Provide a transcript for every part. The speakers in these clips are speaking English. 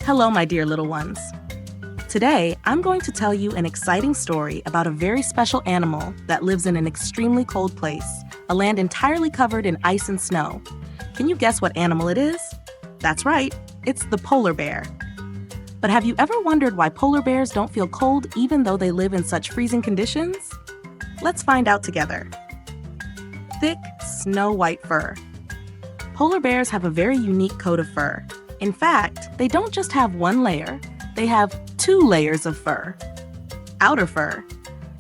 Hello, my dear little ones. Today, I'm going to tell you an exciting story about a very special animal that lives in an extremely cold place, a land entirely covered in ice and snow. Can you guess what animal it is? That's right, it's the polar bear. But have you ever wondered why polar bears don't feel cold even though they live in such freezing conditions? Let's find out together. Thick, snow-white fur. Polar bears have a very unique coat of fur. In fact, they don't just have one layer, they have 2 layers of fur. Outer fur.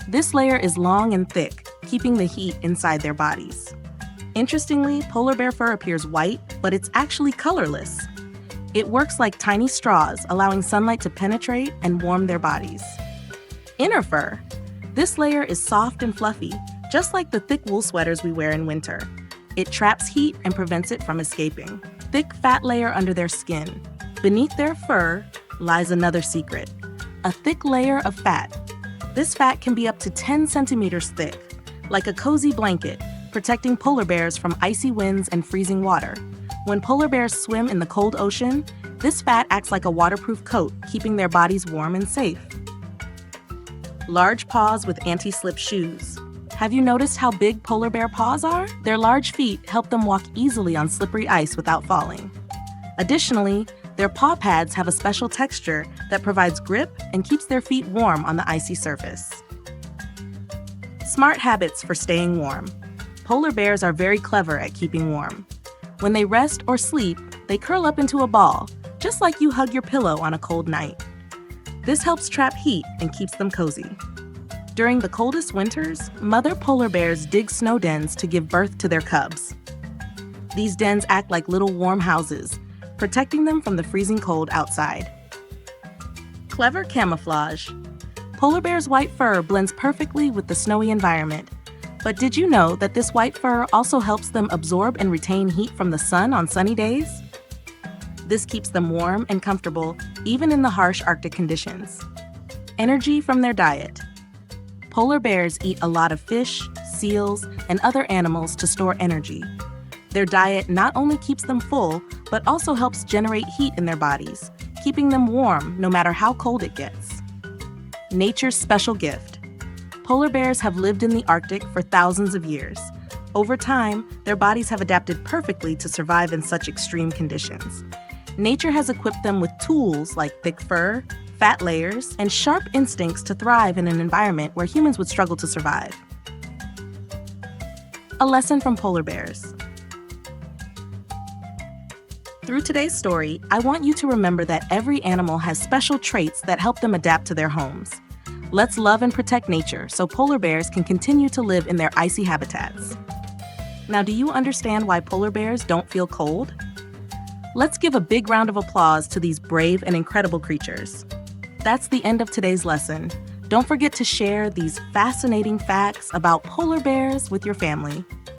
This layer is long and thick, keeping the heat inside their bodies. Interestingly, polar bear fur appears white, but it's actually colorless. It works like tiny straws, allowing sunlight to penetrate and warm their bodies. Inner fur. This layer is soft and fluffy, just like the thick wool sweaters we wear in winter. It traps heat and prevents it from escaping. Thick fat layer under their skin. Beneath their fur lies another secret, a thick layer of fat. This fat can be up to 10 centimeters thick, like a cozy blanket, protecting polar bears from icy winds and freezing water. When polar bears swim in the cold ocean, this fat acts like a waterproof coat, keeping their bodies warm and safe. Large paws with anti-slip shoes. Have you noticed how big polar bear paws are? Their large feet help them walk easily on slippery ice without falling. Additionally, their paw pads have a special texture that provides grip and keeps their feet warm on the icy surface. Smart habits for staying warm. Polar bears are very clever at keeping warm. When they rest or sleep, they curl up into a ball, just like you hug your pillow on a cold night. This helps trap heat and keeps them cozy. During the coldest winters, mother polar bears dig snow dens to give birth to their cubs. These dens act like little warm houses, protecting them from the freezing cold outside. Clever camouflage. Polar bears' white fur blends perfectly with the snowy environment. But did you know that this white fur also helps them absorb and retain heat from the sun on sunny days? This keeps them warm and comfortable, even in the harsh Arctic conditions. Energy from their diet. Polar bears eat a lot of fish, seals, and other animals to store energy. Their diet not only keeps them full, but also helps generate heat in their bodies, keeping them warm no matter how cold it gets. Nature's special gift. Polar bears have lived in the Arctic for thousands of years. Over time, their bodies have adapted perfectly to survive in such extreme conditions. Nature has equipped them with tools like thick fur, fat layers, and sharp instincts to thrive in an environment where humans would struggle to survive. A lesson from polar bears. Through today's story, I want you to remember that every animal has special traits that help them adapt to their homes. Let's love and protect nature so polar bears can continue to live in their icy habitats. Now, do you understand why polar bears don't feel cold? Let's give a big round of applause to these brave and incredible creatures. That's the end of today's lesson. Don't forget to share these fascinating facts about polar bears with your family.